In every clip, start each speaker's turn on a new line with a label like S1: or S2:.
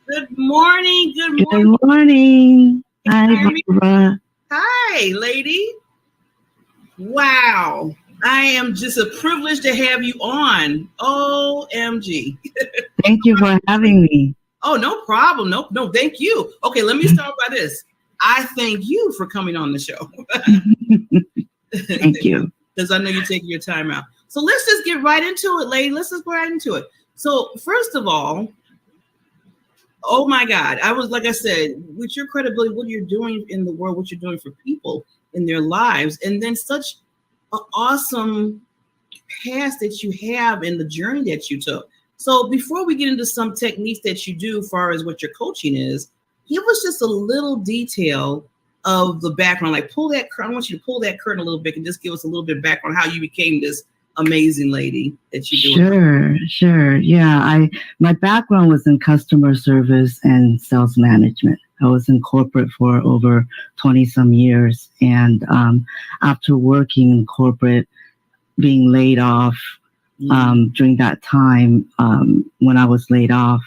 S1: Good morning. Good
S2: Good
S1: morning.
S2: morning. Hi,
S1: Hear me?
S2: Barbara.
S1: Hi, lady. Wow. I am just a privilege to have you on. OMG.
S2: Thank you for having me.
S1: Oh, no problem. No, thank you. Okay, let me start by this. I thank you for coming on the show.
S2: Thank you.
S1: Because I know you're taking your time out. So let's just get right into it, lady. Let's just go right into it. So, first of all, oh my God. I was, like I said, with your credibility, what you're doing in the world, what you're doing for people in their lives, and then such an awesome past that you have in the journey that you took. So before we get into some techniques that you do as far as what your coaching is, give us just a little detail of the background. Like pull that curtain. I want you to pull that curtain a little bit and just give us a little bit of background how you became this amazing lady that you do.
S2: Sure. Yeah, my background was in customer service and sales management. I was in corporate for over 20 some years, and after working in corporate, being laid off during that time, when I was laid off,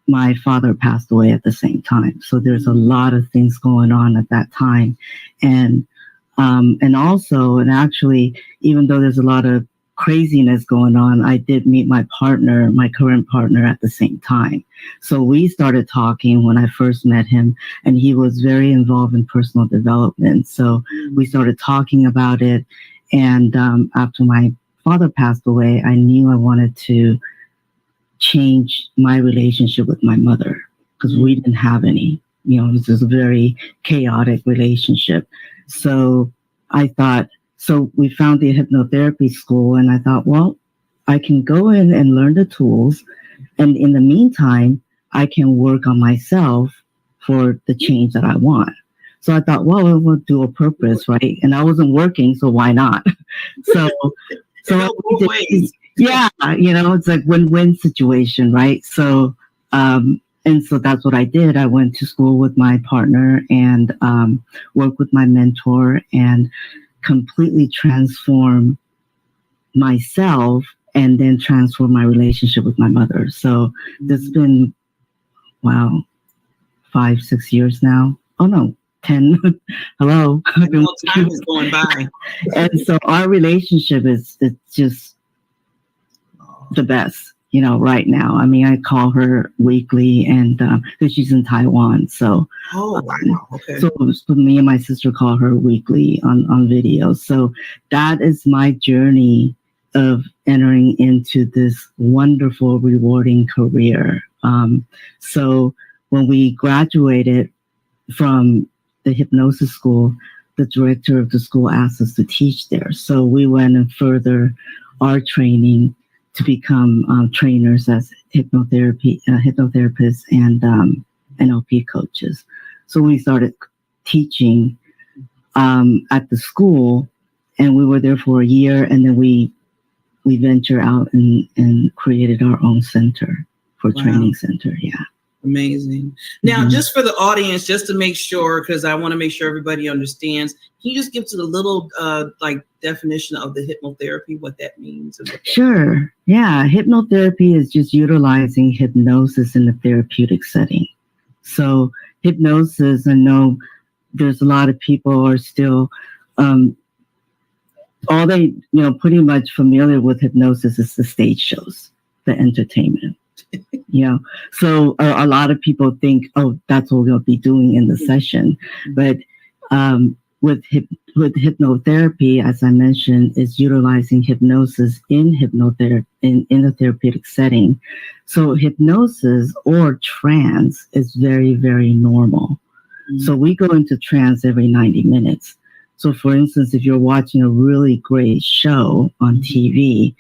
S2: my father passed away at the same time. So there's a lot of things going on at that time, and also, and actually, even though there's a lot of craziness going on, I did meet my partner, my current partner, at the same time. So we started talking when I first met him, and he was very involved in personal development. So we started talking about it. And after my father passed away, I knew I wanted to change my relationship with my mother because we didn't have any. You know, it was just a very chaotic relationship. So I thought, so we found the hypnotherapy school, and I thought, well, I can go in and learn the tools. And in the meantime, I can work on myself for the change that I want. So I thought, well, it will do a purpose, right? And I wasn't working, so why not? So yeah, you know, it's like win-win situation, right? So, and so that's what I did. I went to school with my partner and worked with my mentor and completely transform myself and then transform my relationship with my mother. So this has been, wow, 5-6 years now. Oh no, 10. Hello.
S1: Time is going by.
S2: And so our relationship it's just the best, you know, right now. I mean, I call her weekly, and because she's in Taiwan. So,
S1: Okay.
S2: So me and my sister call her weekly on video. So that is my journey of entering into this wonderful, rewarding career. So when we graduated from the hypnosis school, the director of the school asked us to teach there. So we went and further our training to become trainers as hypnotherapists and NLP coaches. So we started teaching at the school, and we were there for a year, and then we ventured out and created our own center for training center. Yeah.
S1: Amazing. Now, just for the audience, just to make sure, because I want to make sure everybody understands, can you just give us a little definition of the hypnotherapy, what that means?
S2: Sure. Yeah. Hypnotherapy is just utilizing hypnosis in a therapeutic setting. So hypnosis, I know there's a lot of people are still, all they, you know, pretty much familiar with hypnosis is the stage shows, the entertainment. You know, so a lot of people think, oh, that's what we'll be doing in the session. But with hypnotherapy, as I mentioned, is utilizing hypnosis in hypnotherapy in a therapeutic setting. So hypnosis or trance is very, very normal. So we go into trance every 90 minutes. So for instance, if you're watching a really great show on TV,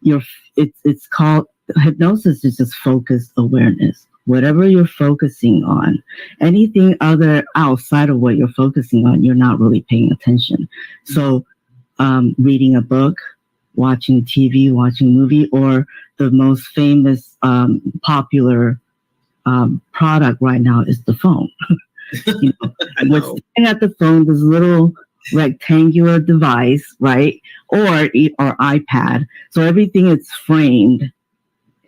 S2: it's called hypnosis is just focused awareness. Whatever you're focusing on, anything other outside of what you're focusing on, you're not really paying attention. So reading a book, watching TV, watching a movie, or the most famous popular product right now is the phone. You know, we're sitting at the phone, this little rectangular device, right? Or iPad. So everything is framed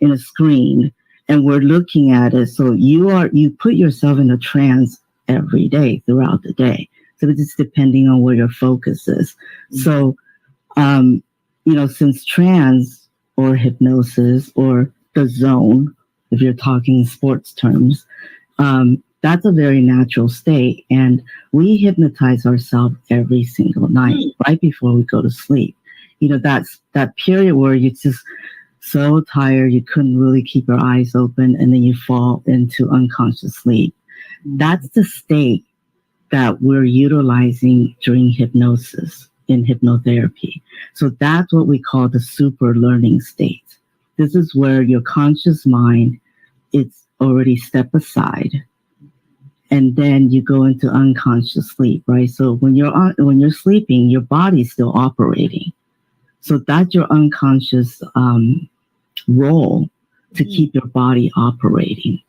S2: in a screen. And we're looking at it. So you put yourself in a trance every day throughout the day. So it's just depending on where your focus is. So, since trance or hypnosis or the zone, if you're talking sports terms, that's a very natural state. And we hypnotize ourselves every single night, right before we go to sleep. That's that period where you're just so tired, you couldn't really keep your eyes open, and then you fall into unconscious sleep. That's the state that we're utilizing during hypnosis in hypnotherapy. So that's what we call the super learning state. This is where your conscious mind, it's already stepped aside, and then you go into unconscious sleep, right? So when you're sleeping, your body's still operating. So that's your unconscious role to keep your body operating.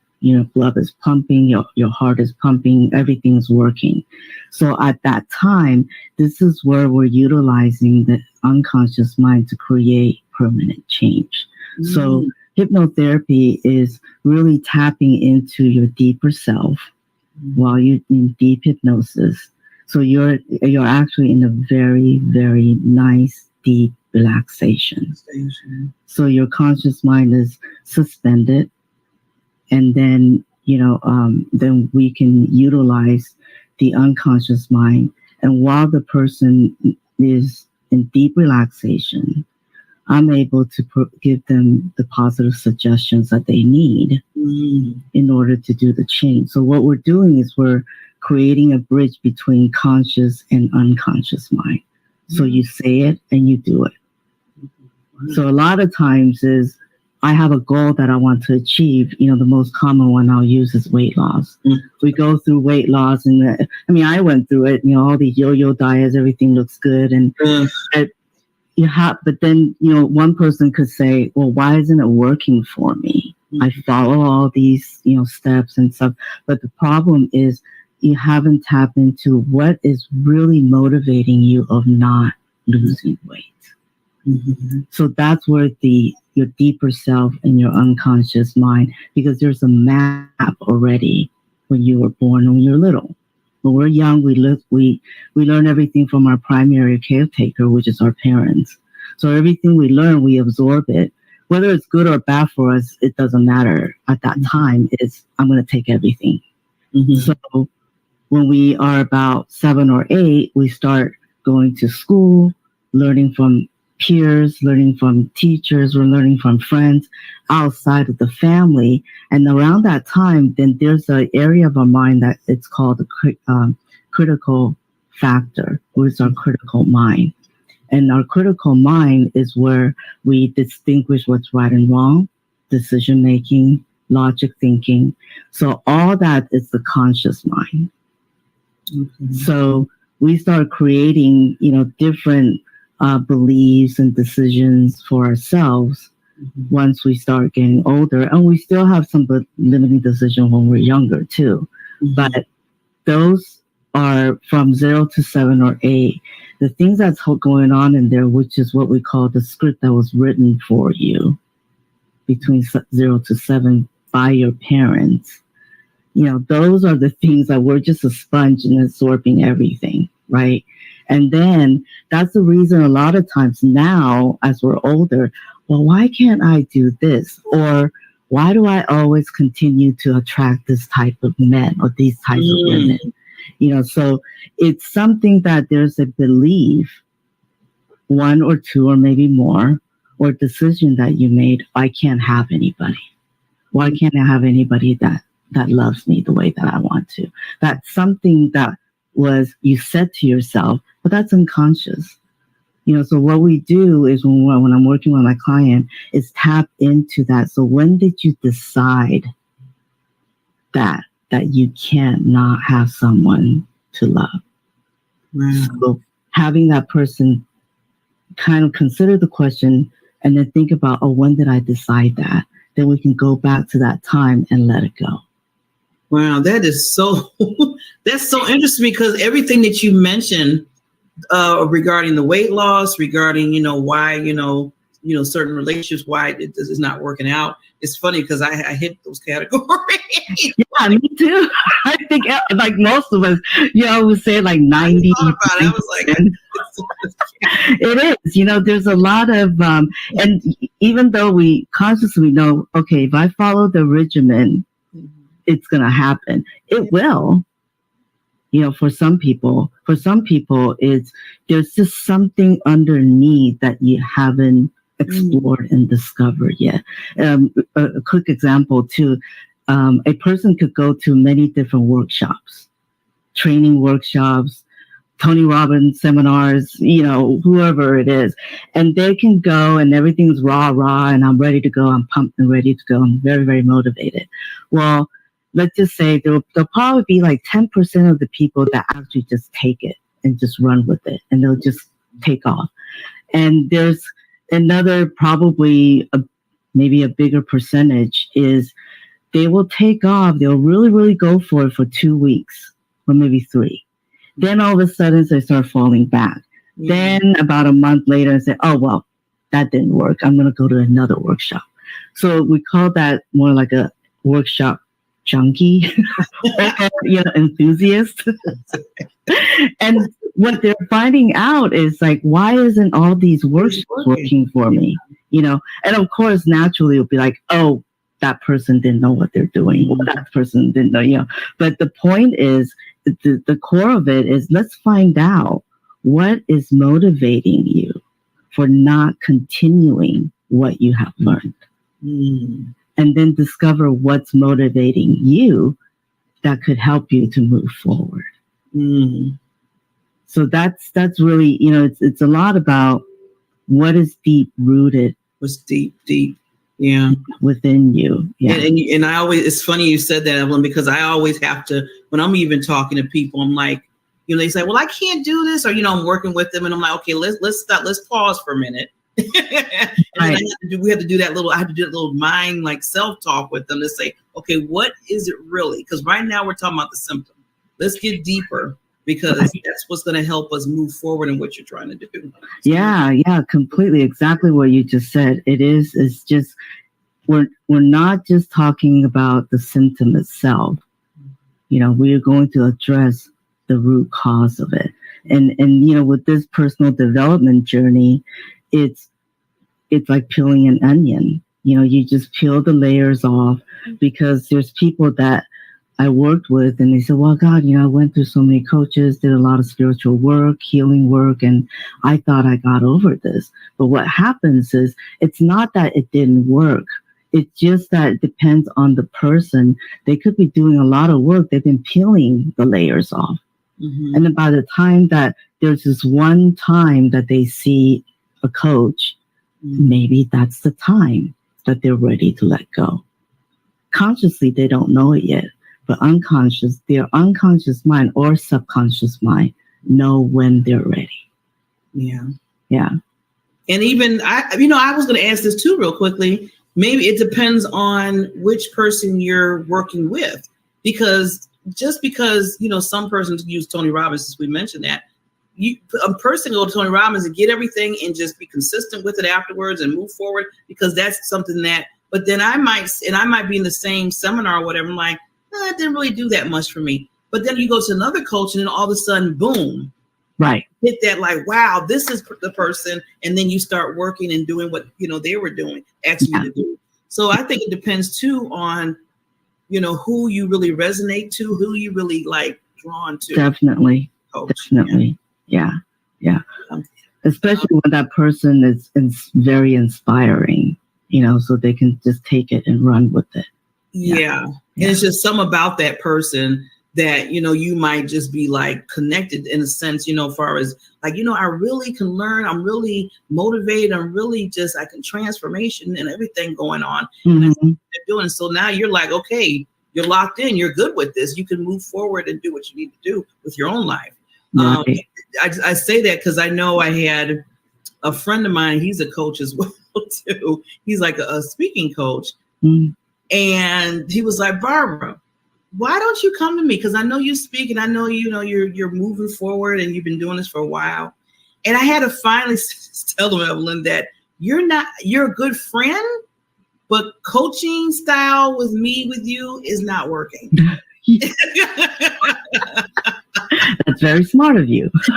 S2: Blood is pumping, your heart is pumping, everything's working. So at that time, this is where we're utilizing the unconscious mind to create permanent change. So hypnotherapy is really tapping into your deeper self while you're in deep hypnosis. So you're actually in a very, very nice, deep relaxation. So your conscious mind is suspended, and then then we can utilize the unconscious mind. And while the person is in deep relaxation, I'm able to give them the positive suggestions that they need in order to do the change. So what we're doing is we're creating a bridge between conscious and unconscious mind. So you say it and you do it. So a lot of times is I have a goal that I want to achieve. The most common one I'll use is weight loss. We go through weight loss, and I went through it. All these yo-yo diets, everything looks good, and but then one person could say, well, why isn't it working for me? I follow all these steps and stuff, but the problem is you haven't tapped into what is really motivating you of not losing weight. So that's where your deeper self and your unconscious mind, because there's a map already when you were born and when you're little. When we're young, we learn everything from our primary caretaker, which is our parents. So everything we learn, we absorb it. Whether it's good or bad for us, it doesn't matter. At that time, I'm going to take everything. So when we are about 7 or 8, we start going to school, learning from peers, learning from teachers, we're learning from friends outside of the family. And around that time, then there's an area of our mind that it's called the critical factor, which is our critical mind. And our critical mind is where we distinguish what's right and wrong, decision making, logic thinking. So all that is the conscious mind. So we start creating, different beliefs and decisions for ourselves once we start getting older. And we still have some limiting decisions when we're younger too. But those are from 0 to 7 or 8. The things that's going on in there, which is what we call the script that was written for you between 0 to 7 by your parents. Those are the things that we're just a sponge and absorbing everything, right? And then that's the reason a lot of times now, as we're older, well, why can't I do this? Or why do I always continue to attract this type of men or these types of women? So it's something that there's a belief, 1 or 2 or maybe more, or decision that you made, I can't have anybody. Why can't I have anybody that loves me the way that I want to? That's something that was you said to yourself, but that's unconscious. So what we do is when I'm working with my client is tap into that. So when did you decide that you cannot have someone to love? So having that person kind of consider the question and then think about, when did I decide that? Then we can go back to that time and let it go.
S1: Wow, that is that's so interesting, because everything that you mentioned regarding the weight loss, regarding, why, certain relationships, why it's not working out. It's funny because I hit those categories.
S2: Yeah, me too. I think like most of us, would say like 90.
S1: I thought about it. I was like,
S2: it is, there's a lot of, and even though we consciously know, okay, if I follow the regimen, it's going to happen. It will. For some people, there's just something underneath that you haven't explored and discovered yet. A quick example too, a person could go to many different workshops, training workshops, Tony Robbins seminars, whoever it is, and they can go and everything's rah, and I'm ready to go. I'm pumped and ready to go. I'm very, very motivated. Well, let's just say there'll probably be like 10% of the people that actually just take it and just run with it, and they'll just take off. And there's another probably maybe a bigger percentage is they will take off. They'll really, really go for it for 2 weeks or maybe 3. Then all of a sudden they start falling back. Mm-hmm. Then about a month later and say, oh, well, that didn't work. I'm going to go to another workshop. So we call that more like a workshop junkie, enthusiast. And what they're finding out is like, why isn't all these workshops working for me? And of course, naturally it'll be like, oh, that person didn't know what they're doing. Or that person didn't know, But the point is, the core of it is, let's find out what is motivating you for not continuing what you have learned. And then discover what's motivating you that could help you to move forward. So that's really, it's a lot about what is deep rooted.
S1: What's deep. Yeah.
S2: Within you. Yeah.
S1: And I always, it's funny you said that, Evelyn, because I always have to, when I'm even talking to people, I'm like, they say, well, I can't do this. Or, I'm working with them and I'm like, okay, let's stop. Let's pause for a minute. And right. I have to do that little mind, like self-talk with them to say, okay, what is it really? Because right now we're talking about the symptom. Let's get deeper, because that's what's going to help us move forward in what you're trying to do.
S2: Yeah, completely. Exactly what you just said. It's just, we're not just talking about the symptom itself. We are going to address the root cause of it. And with this personal development journey, it's like peeling an onion. You just peel the layers off, because there's people that I worked with and they said, well, God, I went through so many coaches, did a lot of spiritual work, healing work, and I thought I got over this. But what happens is, it's not that it didn't work. It's just that it depends on the person. They could be doing a lot of work. They've been peeling the layers off. Mm-hmm. And then by the time that there's this one time that they see a coach, maybe that's the time that they're ready to let go. Consciously, they don't know it yet, but their unconscious mind or subconscious mind know when they're ready. Yeah.
S1: And even I was going to ask this too, real quickly. Maybe it depends on which person you're working with, because just because some persons use Tony Robbins, as we mentioned that. A person go to Tony Robbins and get everything and just be consistent with it afterwards and move forward, because that's something that, but then I might be in the same seminar or whatever. I'm like, it didn't really do that much for me. But then you go to another coach and then all of a sudden, boom,
S2: right.
S1: Hit that like, wow, this is the person. And then you start working and doing what, they were doing, asking you to do. So I think it depends too on, who you really resonate to, who you really like drawn to.
S2: Definitely. Coach. Definitely. Yeah. Especially when that person is very inspiring, so they can just take it and run with it.
S1: Yeah. And it's just something about that person that, you might just be like connected in a sense, far as like, I really can learn. I'm really motivated. I'm really just like in transformation and everything going on. Mm-hmm. And that's what they're doing. So now you're like, okay, you're locked in. You're good with this. You can move forward and do what you need to do with your own life. Right. I say that because I know I had a friend of mine. He's a coach as well, too. He's like a speaking coach. Mm. And he was like, Barbara, why don't you come to me? Because I know you speak and I know, you're moving forward and you've been doing this for a while. And I had to finally tell him, Evelyn, that you're a good friend, but coaching style with you is not working.
S2: That's very smart of you.
S1: So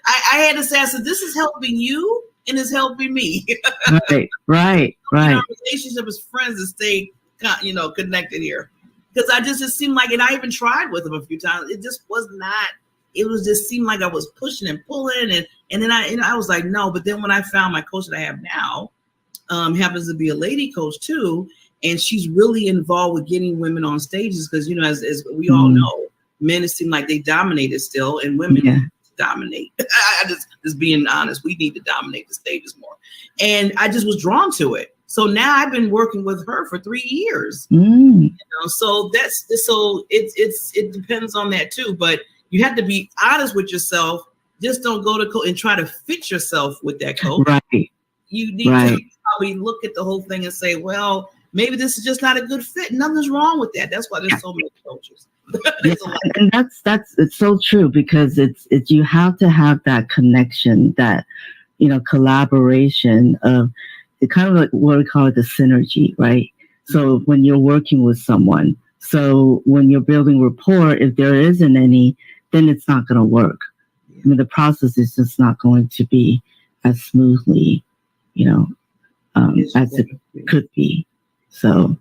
S1: I had to say, I said, this is helping you and it's helping me.
S2: Right.
S1: Our relationship as friends to stay, connected here. Because it seemed like, and I even tried with him a few times. It just was not, it was just seemed like I was pushing and pulling. And then I was like, no. But then when I found my coach that I have now, happens to be a lady coach too. And she's really involved with getting women on stages. Because, as we all know, men seem like they dominated still, and women dominate. I just being honest, we need to dominate the stages more. And I just was drawn to it. So now I've been working with her for 3 years. So it depends on that too. But you have to be honest with yourself. Just don't go to coach and try to fit yourself with that coach.
S2: Right.
S1: You need to probably look at the whole thing and say, well, maybe this is just not a good fit. Nothing's wrong with that. That's why there's so many coaches.
S2: And it's so true, because it's you have to have that connection, that collaboration of it, kind of like what we call it, the synergy, right? So when you're working with someone, so when you're building rapport, if there isn't any, then it's not going to work. I mean, the process is just not going to be as smoothly, as it could be. So,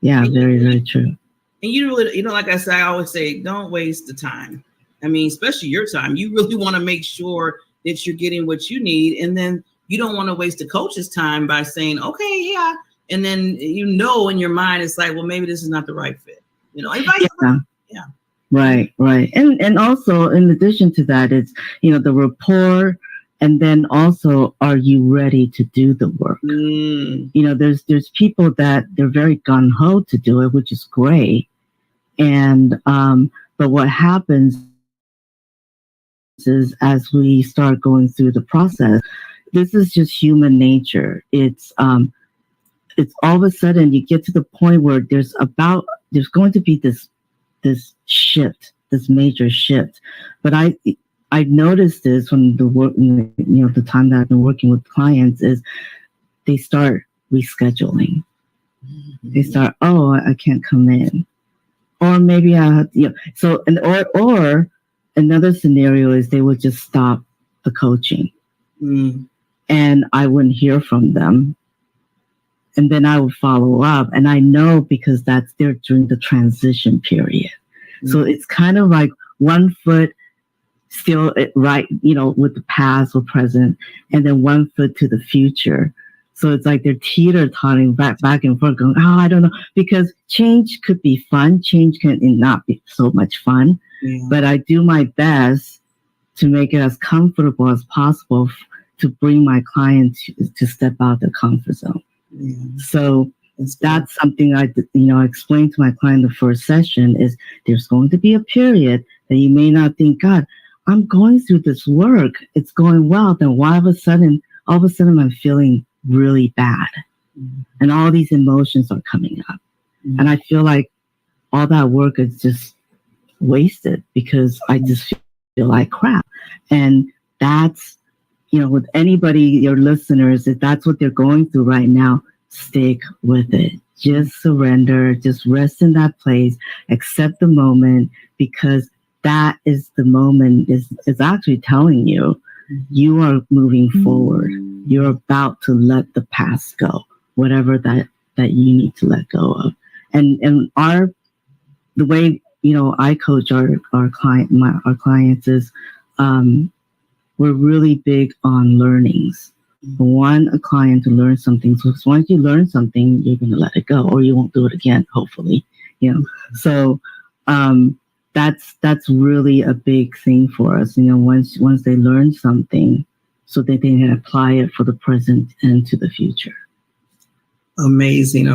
S2: yeah, very, very true.
S1: And you really, like I said, I always say, don't waste the time. I mean, especially your time. You really want to make sure that you're getting what you need. And then you don't want to waste the coach's time by saying, okay, yeah. And then, in your mind, it's like, well, maybe this is not the right fit. Yeah.
S2: Right. And also, in addition to that, it's, the rapport. And then also, are you ready to do the work? There's people that they're very gung-ho to do it, which is great. And but what happens is, as we start going through the process, this is just human nature. It's all of a sudden you get to the point where there's going to be this shift, this major shift. But I noticed this from the work, the time that I've been working with clients, is they start rescheduling. They start, I can't come in, or maybe I have, So, or another scenario is they would just stop the coaching, and I wouldn't hear from them, and then I would follow up, and I know because they're during the transition period. So it's kind of like one foot still right, with the past or present, and then one foot to the future. So it's like they're teeter-totting back and forth, going, I don't know, because change could be fun. Change can not be so much fun, but I do my best to make it as comfortable as possible to bring my clients to step out their comfort zone. So that's something I explained to my client the first session is there's going to be a period that you may not think, God, I'm going through this work. It's going well. Then all of a sudden I'm feeling really bad. And all these emotions are coming up. And I feel like all that work is just wasted because I just feel like crap. And that's, with anybody, your listeners, if that's what they're going through right now, stick with it. Just surrender. Just rest in that place. Accept the moment, because that is the moment is actually telling you you are moving forward. You're about to let the past go, whatever that you need to let go of. And the way I coach our clients is we're really big on learnings. We want a client to learn something. So once you learn something, you're going to let it go, or you won't do it again, hopefully. So that's really a big thing for us. Once they learn something, so that they can apply it for the present and to the future.
S1: Amazing.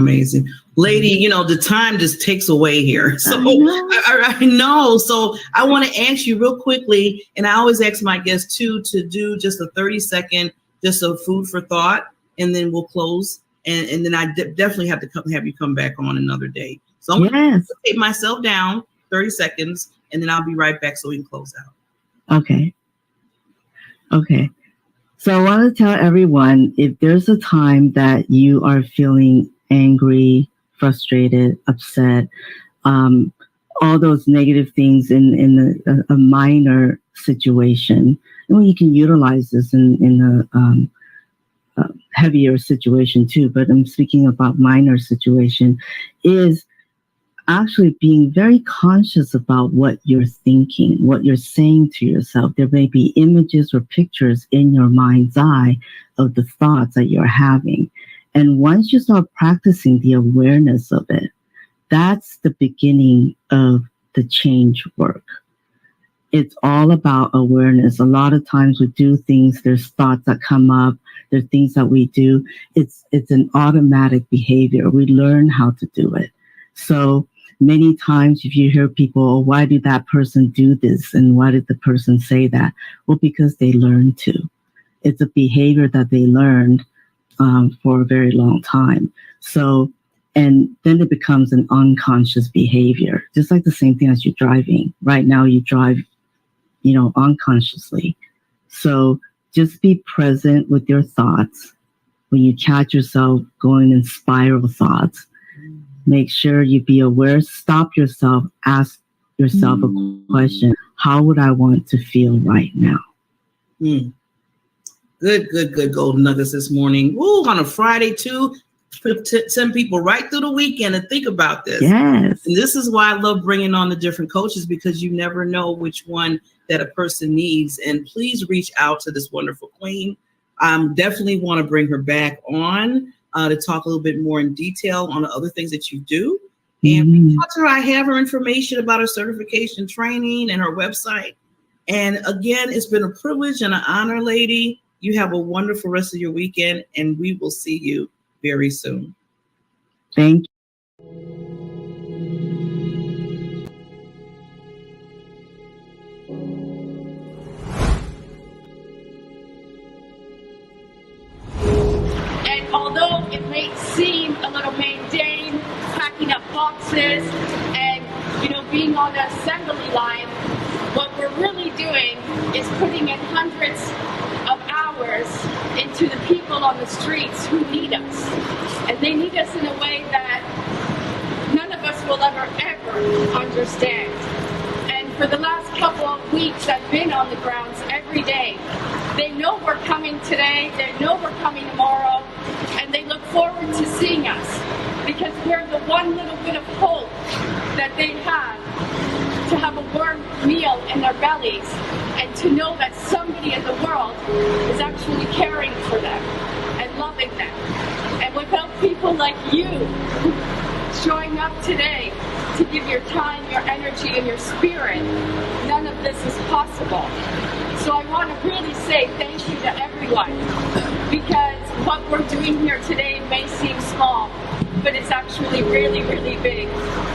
S1: Lady, the time just takes away here. So I know. So I want to ask you real quickly, and I always ask my guests too, to do just a 30-second, just a food for thought, and then we'll close. And then I definitely have to have you come back on another day. So I'm going to take myself down 30 seconds, and then I'll be right back so we can close out.
S2: Okay. So I want to tell everyone, if there's a time that you are feeling angry, frustrated, upset, all those negative things in a minor situation, and you can utilize this in a heavier situation too, but I'm speaking about minor situation, is actually being very conscious about what you're thinking, what you're saying to yourself. There may be images or pictures in your mind's eye of the thoughts that you're having. And once you start practicing the awareness of it, that's the beginning of the change work. It's all about awareness. A lot of times we do things, there's thoughts that come up, there's things that we do. It's an automatic behavior. We learn how to do it. So many times if you hear people, oh, why did that person do this? And why did the person say that? Well, because they learned to. It's a behavior that they learned for a very long time. So, and then it becomes an unconscious behavior, just like the same thing as you're driving. Right now you drive, unconsciously. So just be present with your thoughts. When you catch yourself going in spiral thoughts, make sure you be aware, stop yourself, ask yourself a question. How would I want to feel right now?
S1: Good golden nuggets this morning. Woo, on a Friday too. Send people right through the weekend and think about this.
S2: Yes.
S1: And this is why I love bringing on the different coaches, because you never know which one that a person needs. And please reach out to this wonderful queen. Definitely want to bring her back on to talk a little bit more in detail on the other things that you do. And talk to her. I have her information about her certification training and her website. And again, it's been a privilege and an honor, lady. You have a wonderful rest of your weekend, and we will see you very soon.
S2: Thank you.
S3: And although it may seem a little mundane, packing up boxes and, being on the assembly line, what we're really doing is putting in hundreds of hours into the people on the streets who need us. And they need us in a way that none of us will ever understand. And for the last couple of weeks, I've been on the grounds every day. They know we're coming today, they know we're coming tomorrow, and they look forward to seeing us because we're the one little bit of hope that they have to have a warm meal in their bellies and to know that somebody in the world is actually caring for them and loving them. And without people like you showing up today to give your time, your energy, and your spirit, none of this is possible. So I want to really say thank you to everyone, because what we're doing here today may seem small, but it's actually really, really big,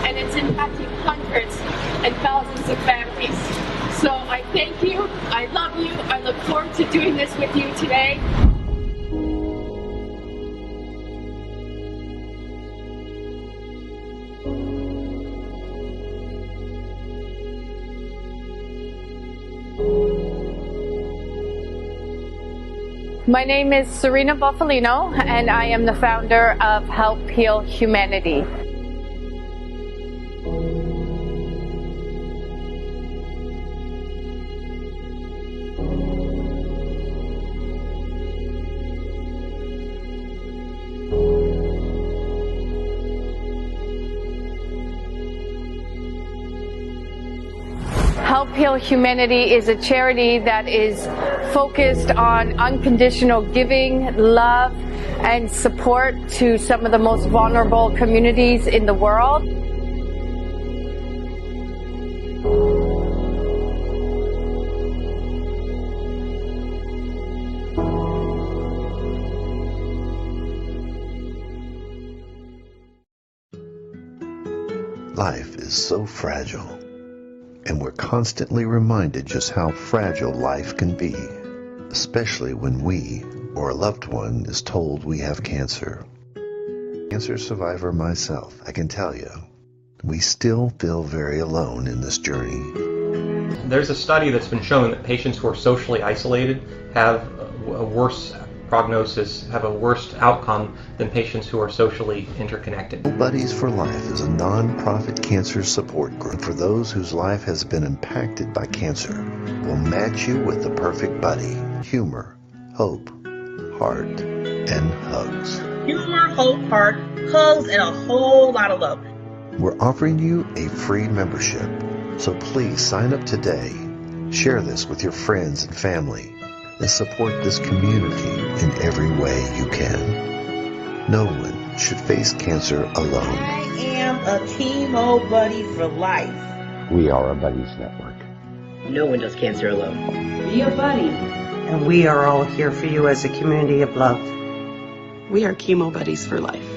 S3: and it's impacting hundreds and thousands of families. So I thank you, I love you, I look forward to doing this with you today. My name is Serena Buffalino, and I am the founder of Help Heal Humanity. Help Heal Humanity is a charity that is focused on unconditional giving, love, and support to some of the most vulnerable communities in the world.
S4: Life is so fragile, and we're constantly reminded just how fragile life can be, especially when we or a loved one is told we have cancer. Cancer survivor myself, I can tell you, we still feel very alone in this journey.
S5: There's a study that's been showing that patients who are socially isolated have a worse prognosis, have a worse outcome than patients who are socially interconnected.
S4: Buddies for Life is a non-profit cancer support group for those whose life has been impacted by cancer. We'll match you with the perfect buddy. Humor, hope, heart, and hugs.
S1: Humor, hope, heart, hugs, and a whole lot of love.
S4: We're offering you a free membership, so please sign up today. Share this with your friends and family, and support this community in every way you can. No one should face cancer alone.
S1: I am a chemo buddy for life.
S6: We are a buddies network.
S7: No one does cancer alone.
S8: Be a buddy.
S9: And we are all here for you as a community of love.
S10: We are chemo buddies for life.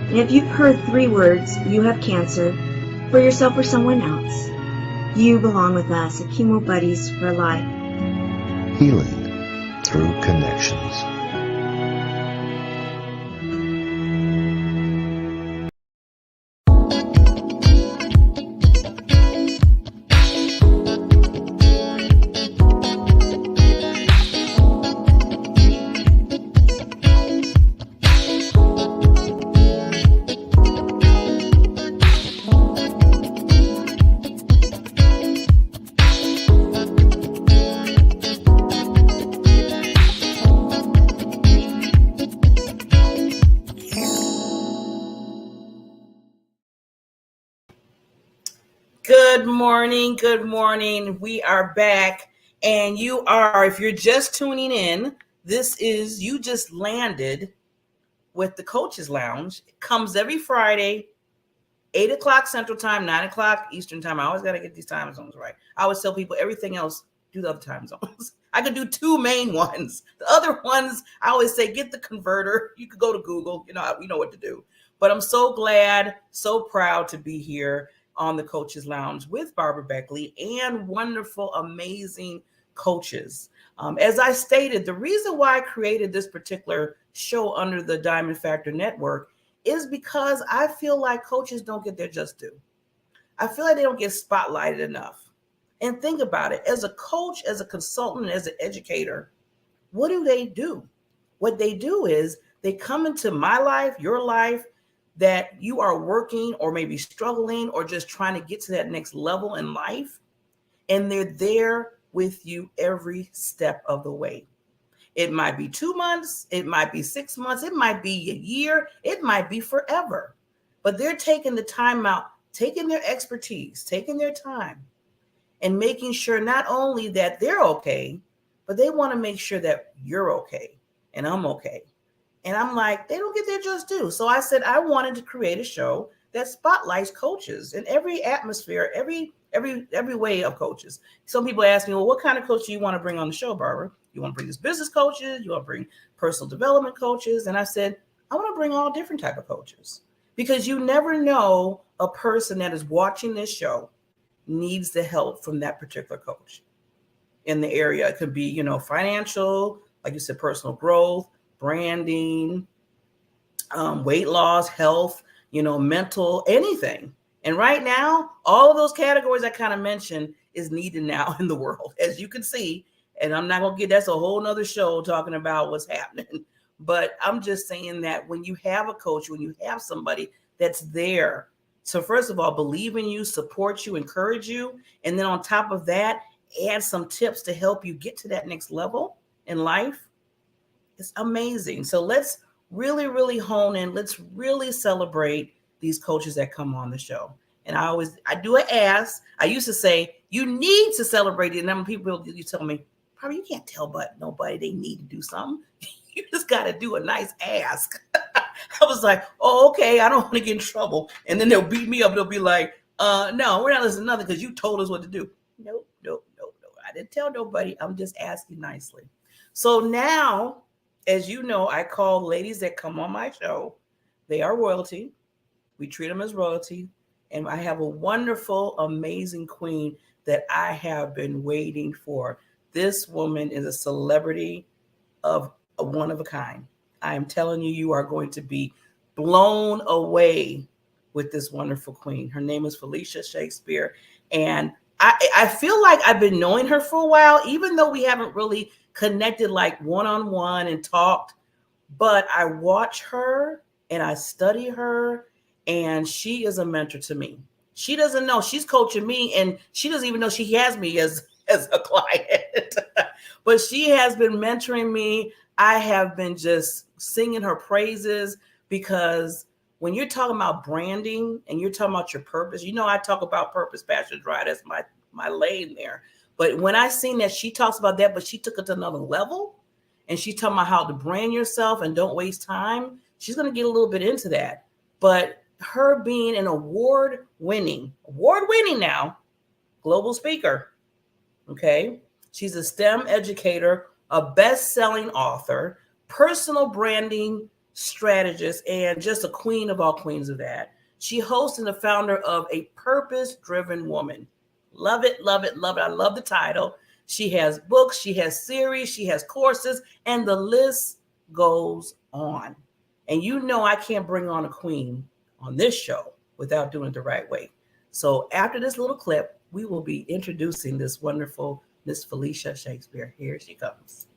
S11: And if you've heard 3 words, you have cancer, for yourself or someone else, you belong with us at Chemo Buddies for Life.
S4: Healing through connections.
S1: Good morning. Good morning. We are back. And you are, if you're just tuning in, this is, you just landed with the Coaches Lounge. It comes every Friday, 8 o'clock Central Time, 9 o'clock Eastern Time. I always got to get these time zones right. I always tell people everything else, do the other time zones. I could do 2 main ones. The other ones, I always say, get the converter. You could go to Google. You know what to do. But I'm so glad, so proud to be here on the Coaches Lounge with Barbara Beckley and wonderful, amazing coaches. As I stated, the reason why I created this particular show under the Diamond Factor Network is because I feel like coaches don't get their just due. I feel like they don't get spotlighted enough. And think about it, as a coach, as a consultant, as an educator, what do? What they do is they come into my life, your life, that you are working or maybe struggling or just trying to get to that next level in life. And they're there with you every step of the way. It might be 2 months. It might be 6 months. It might be a year. It might be forever. But they're taking the time out, taking their expertise, taking their time and making sure not only that they're okay, but they want to make sure that you're okay and I'm okay. And I'm like, they don't get their just due. So I said, I wanted to create a show that spotlights coaches in every atmosphere, every way of coaches. Some people ask me, well, what kind of coach do you want to bring on the show, Barbara? You want to bring these business coaches? You want to bring personal development coaches? And I said, I want to bring all different type of coaches because you never know a person that is watching this show needs the help from that particular coach in the area. It could be, financial, like you said, personal growth, branding, weight loss, health, mental, anything. And right now, all of those categories I kind of mentioned is needed now in the world, as you can see. And I'm not going to get, that's a whole nother show talking about what's happening. But I'm just saying that when you have a coach, when you have somebody that's there, so first of all, believe in you, support you, encourage you. And then on top of that, add some tips to help you get to that next level in life. It's amazing. So let's really, really hone in. Let's really celebrate these coaches that come on the show. And I do an ask. I used to say, you need to celebrate it. And then people, you tell me, probably you can't tell but nobody they need to do something. You just got to do a nice ask. I was like, oh, okay, I don't want to get in trouble. And then they'll beat me up. They'll be like, no, we're not listening to nothing because you told us what to do. No. I didn't tell nobody. I'm just asking nicely. So now, as you know, I call ladies that come on my show, they are royalty. We treat them as royalty. And I have a wonderful, amazing queen that I have been waiting for. This woman is a celebrity of a one of a kind. I am telling you, you are going to be blown away with this wonderful queen. Her name is Felica Shakespeare. And I feel like I've been knowing her for a while, even though we haven't really connected like one-on-one and talked, but I watch her and I study her, and she is a mentor to me. She doesn't know she's coaching me, and she doesn't even know she has me as a client. But she has been mentoring me. I have been just singing her praises, because when you're talking about branding and you're talking about your purpose, I talk about purpose, passion, drive. That's my lane there. But when I seen that she talks about that, but she took it to another level, and she's talking about how to brand yourself and don't waste time, she's going to get a little bit into that. But her being an award-winning now, global speaker, okay? She's a STEM educator, a best-selling author, personal branding strategist, and just a queen of all queens of that. She hosts and the founder of A Purpose-Driven Woman. Love it, love it, love it. I love the title. She has books, she has series, she has courses, and the list goes on. And I can't bring on a queen on this show without doing it the right way. So after this little clip, we will be introducing this wonderful Miss Felica Shakespeare. Here she comes.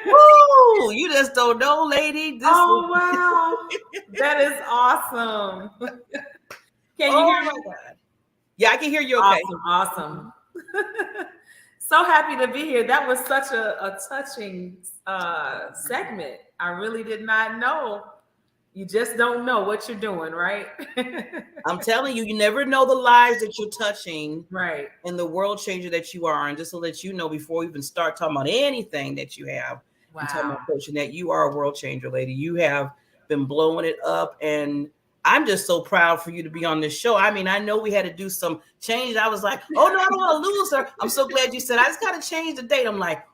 S1: Woo! You just don't know, lady.
S6: Wow. That is awesome. Can you hear me?
S1: God. Yeah, I can hear you okay.
S6: Awesome. So happy to be here. That was such a touching segment. I really did not know. You just don't know what you're doing, right?
S1: I'm telling you, you never know the lives that you're touching,
S6: right?
S1: And the world changer that you are. And just to let you know, before we even start talking about anything that you have,
S6: wow.
S1: and talking about coaching, that you are a world changer, lady. You have been blowing it up, and I'm just so proud for you to be on this show. I mean, I know we had to do some change. I was like, oh no, I don't want to lose her. I'm so glad you said I just got to change the date. I'm like,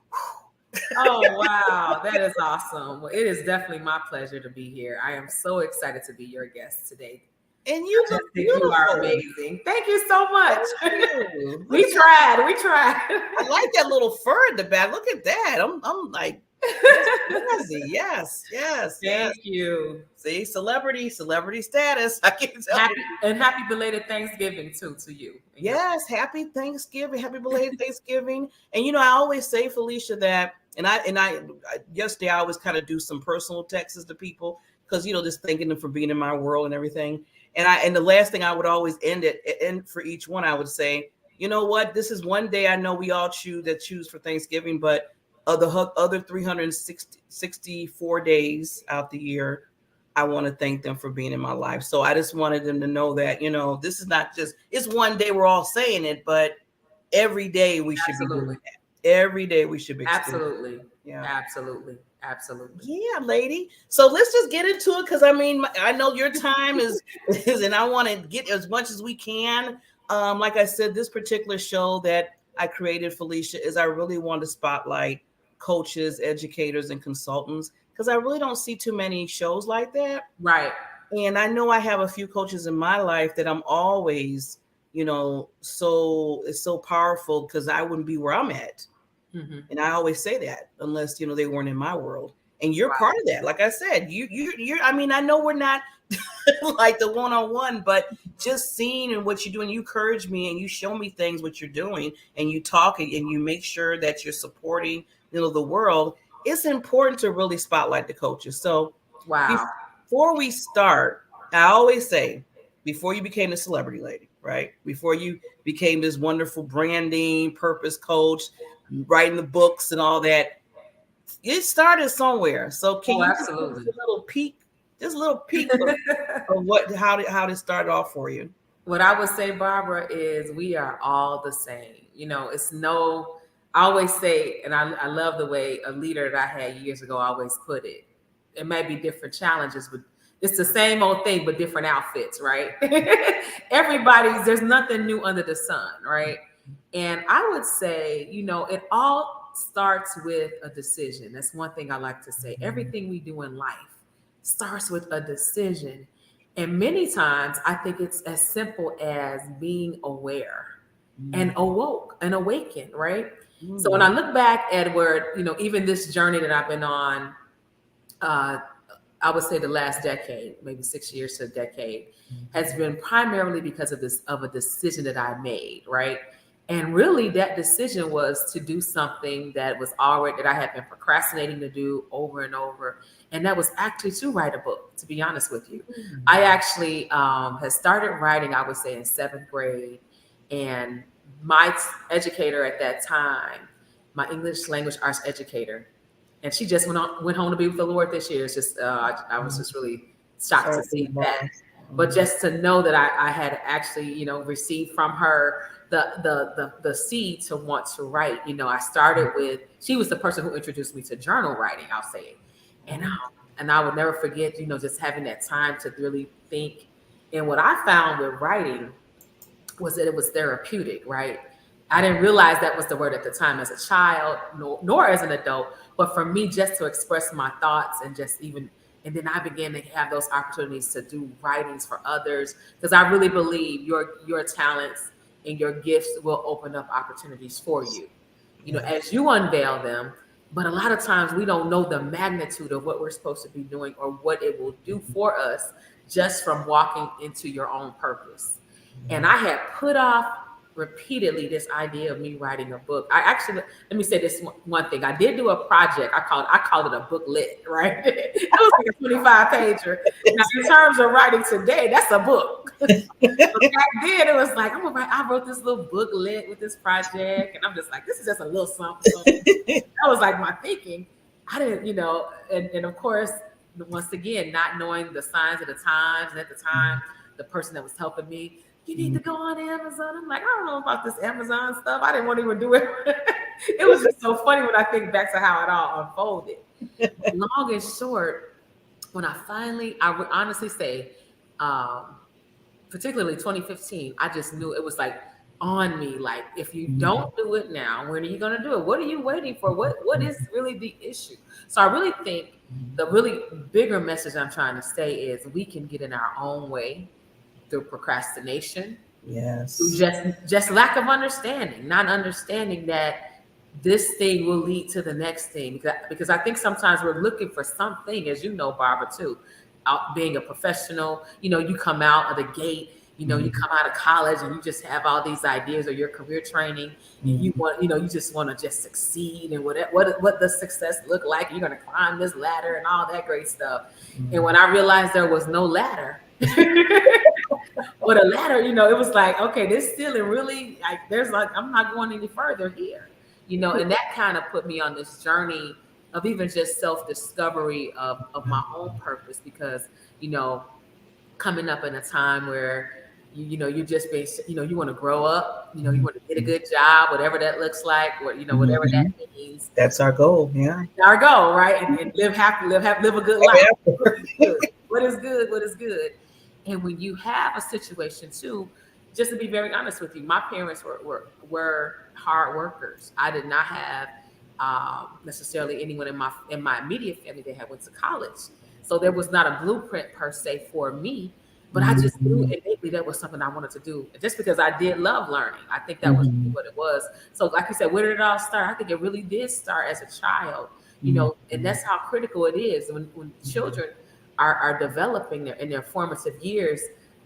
S6: oh wow, that is awesome. Well, it is definitely my pleasure to be here. I am so excited to be your guest today.
S1: And you look beautiful.
S6: You are amazing. Thank you so much. We tried.
S1: I like that little fur in the back. Look at that. I'm like, yes.
S6: Thank you.
S1: See, celebrity status. I can tell you.
S6: And happy belated Thanksgiving too to you.
S1: Yes, happy Thanksgiving, happy belated Thanksgiving. And I always say, Felicia, that I yesterday I always kind of do some personal texts to people, because just thanking them for being in my world and everything. And the last thing I would always end for each one, I would say, you know what, this is one day I know we all choose for Thanksgiving, but the other 364 days out the year, I want to thank them for being in my life. So I just wanted them to know that, this is not just, it's one day we're all saying it, but every day we should be doing that. Every day we should be.
S6: Absolutely.
S1: Yeah.
S6: Absolutely.
S1: Yeah, lady. So let's just get into it, because I know your time is and I want to get as much as we can. Like I said, this particular show that I created, Felicia, is I really want to spotlight coaches, educators, and consultants, because I really don't see too many shows like that.
S6: Right.
S1: And I know I have a few coaches in my life that I'm always, so it's so powerful, because I wouldn't be where I'm at. Mm-hmm. And I always say that, unless, they weren't in my world. And you're part of that. Like I said, you're, I know we're not like the one-on-one, but just seeing and what you're doing, you encourage me and you show me things, what you're doing, and you talk and you make sure that you're supporting, the world. It's important to really spotlight the coaches. So before we start, I always say, before you became a celebrity lady, right? Before you became this wonderful branding, purpose coach, writing the books and all that, it started somewhere. So can you just give us a little peek of how this started off for you?
S6: What I would say, Barbara, is we are all the same. I always say, and I love the way a leader that I had years ago always put it, it may be different challenges, but it's the same old thing, but different outfits, right? There's nothing new under the sun, right? And I would say, you know, it all starts with a decision. That's one thing I like to say. Everything we do in life starts with a decision. And many times I think it's as simple as being aware and awakened, right? So when I look back, Edward, you know, even this journey that I've been on, I would say the last decade, maybe 6 years to a decade, has been primarily because of a decision that I made, right? And really that decision was to do something that I had been procrastinating to do over and over. And that was actually to write a book, to be honest with you. I actually had started writing, I would say in 7th grade. And my educator at that time, my English language arts educator, and she just went home to be with the Lord this year. It's just I was just really shocked to see that. But just to know that I had actually, you know, received from her the seed to want to write. You know, I started with, she was the person who introduced me to journal writing, I'll say it. And I would never forget, you know, just having that time to really think. And what I found with writing was that it was therapeutic, right? I didn't realize that was the word at the time as a child, nor as an adult, but for me, just to express my thoughts and then I began to have those opportunities to do writings for others, because I really believe your talents and your gifts will open up opportunities for you, you know, as you unveil them. But a lot of times we don't know the magnitude of what we're supposed to be doing or what it will do for us just from walking into your own purpose. And I had put off repeatedly this idea of me writing a book. I actually, let me say this one thing. I did do a project. I called it a booklet, right? It was like a 25 pager. Now, in terms of writing today, that's a book. But back then, it was like, I wrote this little booklet with this project, and I'm just like, this is just a little something. That was like my thinking. I didn't, you know, and of course, once again, not knowing the signs of the times, and at the time, the person that was helping me, you need to go on Amazon. I'm like, I don't know about this Amazon stuff. I didn't want to even do it. It was just so funny when I think back to how it all unfolded. Long and short, when I would honestly say, particularly 2015, I just knew it was like on me. Like, if you don't do it now, when are you going to do it? What are you waiting for? What is really the issue? So I really think the really bigger message I'm trying to say is we can get in our own way through procrastination, through just lack of understanding, not understanding that this thing will lead to the next thing. Because I think sometimes we're looking for something, as you know, Barbara, too, out being a professional. You know, you come out of the gate, you know, you come out of college and you just have all these ideas or your career training, and you want, you know, you just want to just succeed and what does success look like? You're going to climb this ladder and all that great stuff. And when I realized there was no ladder, but a ladder, you know, it was like, okay, this ceiling really, like, there's like, I'm not going any further here, you know, and that kind of put me on this journey of even just self-discovery of my own purpose, because, you know, coming up in a time where, you know, you just been, you know, you want to grow up, you know, you want to get a good job, whatever that looks like, or, you know, whatever that means.
S8: That's our goal. Yeah.
S6: Our goal, right? And live happy, live a good life. What is good. And when you have a situation too, just to be very honest with you, my parents were hard workers. I did not have necessarily anyone in my immediate family that had went to college. So there was not a blueprint per se for me, but I just knew innately that was something I wanted to do. Just because I did love learning. I think that was what it was. So like you said, where did it all start? I think it really did start as a child, you know, and that's how critical it is when children are developing in their formative years.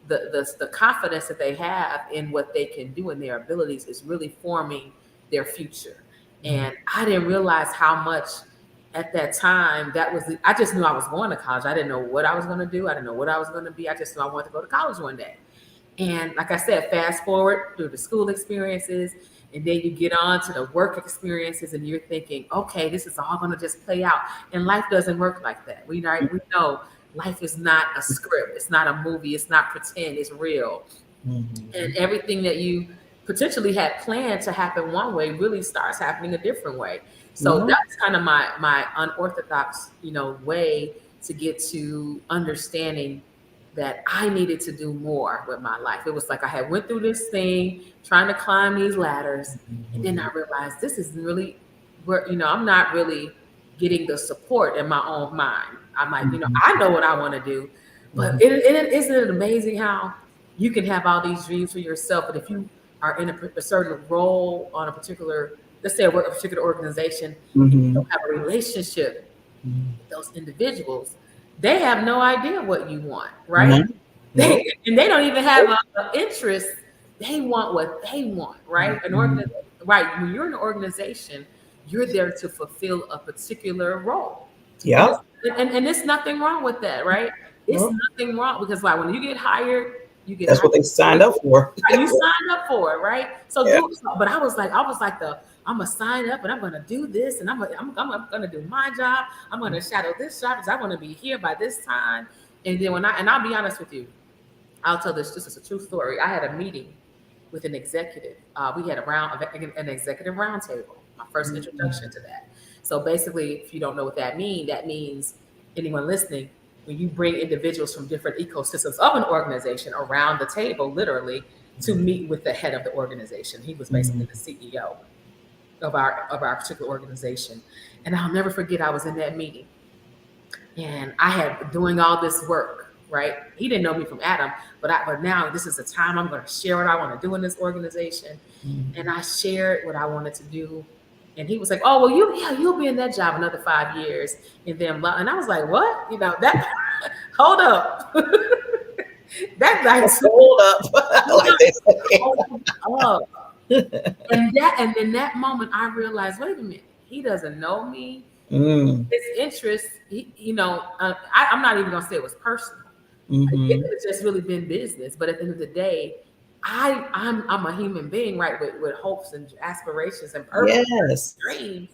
S6: The confidence that they have in what they can do and their abilities is really forming their future. And I didn't realize how much at that time I just knew I was going to college. I didn't know what I was going to do. I didn't know what I was going to be. I just knew I wanted to go to college one day. And like I said, fast forward through the school experiences, and then you get on to the work experiences, and you're thinking, okay, this is all going to just play out. And life doesn't work like that. We know life is not a script. It's not a movie. It's not pretend. It's real. And everything that you potentially had planned to happen one way really starts happening a different way. So that's kind of my unorthodox, you know, way to get to understanding that I needed to do more with my life. It was like I had went through this thing, trying to climb these ladders, and then I realized this is really where, I'm not really getting the support in my own mind. I'm like, I know what I want to do, but isn't it amazing how you can have all these dreams for yourself, but if you are in a certain role on a particular, let's say a particular organization, and you don't have a relationship with those individuals, they have no idea what you want, right? And they don't even have an interest. They want what they want, right? Right. When you're in an organization, you're there to fulfill a particular role.
S1: Yeah.
S6: And there's nothing wrong with that, right? It's nothing wrong because like when you get hired,
S1: that's what they signed up for.
S6: You signed up for it, right? So, but I was like, I'm gonna sign up and I'm gonna do this and I'm gonna do my job. I'm gonna shadow this job because I want to be here by this time. And then I'll be honest with you, I'll tell this is a true story. I had a meeting with an executive. We had an executive roundtable. My first introduction to that. So basically, if you don't know what that means anyone listening, when you bring individuals from different ecosystems of an organization around the table, literally, to meet with the head of the organization. He was basically the CEO of our particular organization. And I'll never forget, I was in that meeting and I had been doing all this work, right? He didn't know me from Adam, but now this is the time I'm going to share what I want to do in this organization. And I shared what I wanted to do. And he was like, "Oh, well, you'll be in that job another 5 years." And then, and I was like, "What? That? Hold up, that like
S1: hold up, like they say.
S6: Hold up." And in that moment, I realized, wait a minute, he doesn't know me. His interest, I'm not even gonna say it was personal. It could have just really been business. But at the end of the day, I'm a human being, right, with hopes and aspirations and purpose, and dreams.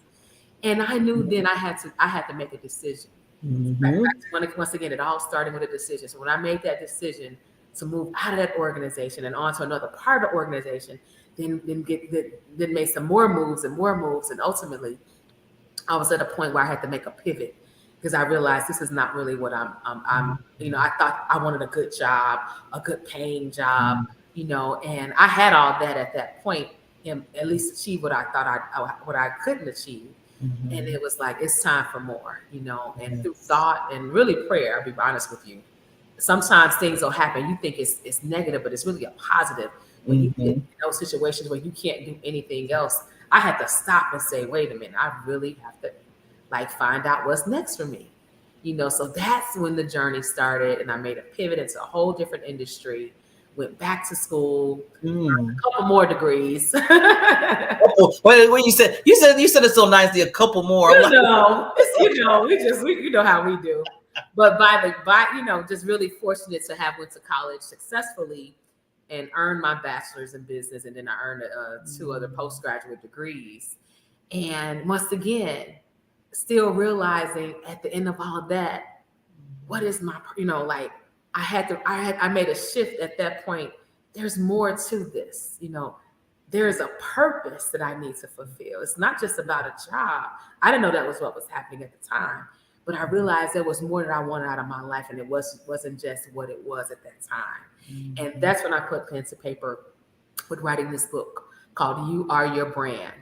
S6: And I knew then I had to make a decision. Once again, it all started with a decision. So when I made that decision to move out of that organization and on to another part of the organization, then made some more moves, and ultimately, I was at a point where I had to make a pivot. Because I realized this is not really what I'm. I thought I wanted a good job, a good paying job, and I had all that at that point, and at least achieve what I thought what I couldn't achieve. And it was like, it's time for more, and through thought and really prayer, I'll be honest with you. Sometimes things will happen. You think it's negative, but it's really a positive. When you get in those situations where you can't do anything else, I had to stop and say, wait a minute, I really have to find out what's next for me, so that's when the journey started. And I made a pivot into a whole different industry, went back to school, a couple more degrees.
S1: When you said it so nicely, a couple more.
S6: We know how we do. But just really fortunate to have went to college successfully and earned my bachelor's in business. And then I earned 2 other postgraduate degrees. And once again, still realizing at the end of all that, what is my, I made a shift at that point. There's more to this, there's a purpose that I need to fulfill. It's not just about a job. I didn't know that was what was happening at the time, but I realized there was more that I wanted out of my life, and it wasn't just what it was at that time. And that's when I put pen to paper with writing this book called You Are Your Brand.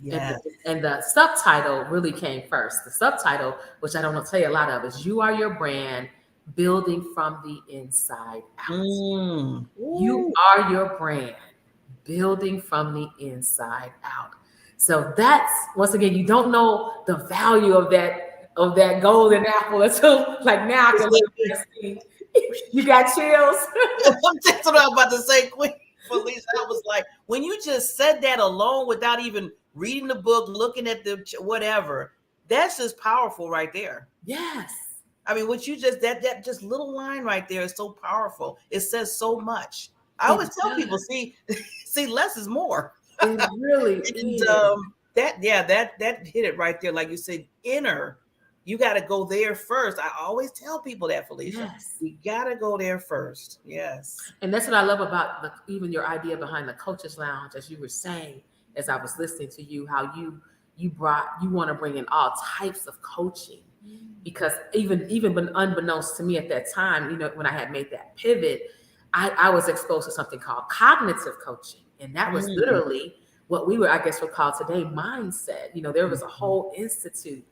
S6: Yes. And the subtitle really came first. The subtitle, which I don't want to tell you a lot of, is You Are Your Brand, Building from the Inside Out. You are your brand, building from the inside out. So that's, once again, you don't know the value of that golden apple until now I can see. You got chills?
S1: That's what I'm about to say, Queen Felicia. I was like, when you just said that alone without even reading the book, looking at the whatever, that's just powerful right there.
S6: Yes.
S1: I mean, what you just, that just little line right there is so powerful. It says so much. I always tell people, see, less is more.
S6: It really
S1: is. That hit it right there. Like you said, inner, you got to go there first. I always tell people that, Felicia.
S6: Yes.
S1: You got to go there first. Yes.
S6: And that's what I love about even your idea behind the Coaches Lounge, as you were saying, as I was listening to you, how you want to bring in all types of coaching because even unbeknownst to me at that time, when I had made that pivot, I was exposed to something called cognitive coaching. And that was literally what we would call today mindset. There was a whole institute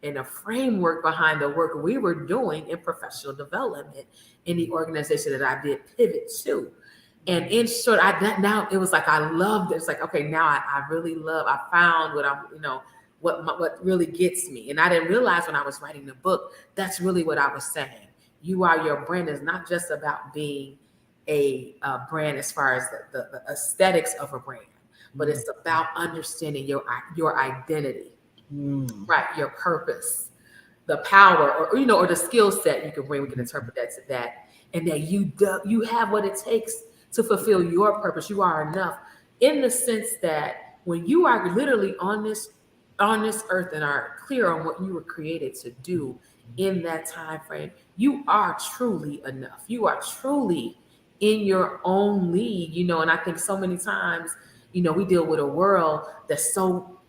S6: and a framework behind the work we were doing in professional development in the organization that I did pivot to. And in short, now it was like I loved it. It's like, okay, now I really love, I found what I'm, what really gets me. And I didn't realize when I was writing the book, that's really what I was saying. You are your brand is not just about being a brand as far as the aesthetics of a brand, but it's about understanding your identity, right? Your purpose, the power, or the skill set you can bring. We can interpret that to that, and that you have what it takes to fulfill your purpose. You are enough in the sense that when you are literally on this earth and are clear on what you were created to do in that time frame, you are truly enough. You are truly in your own league, and I think so many times, we deal with a world that's so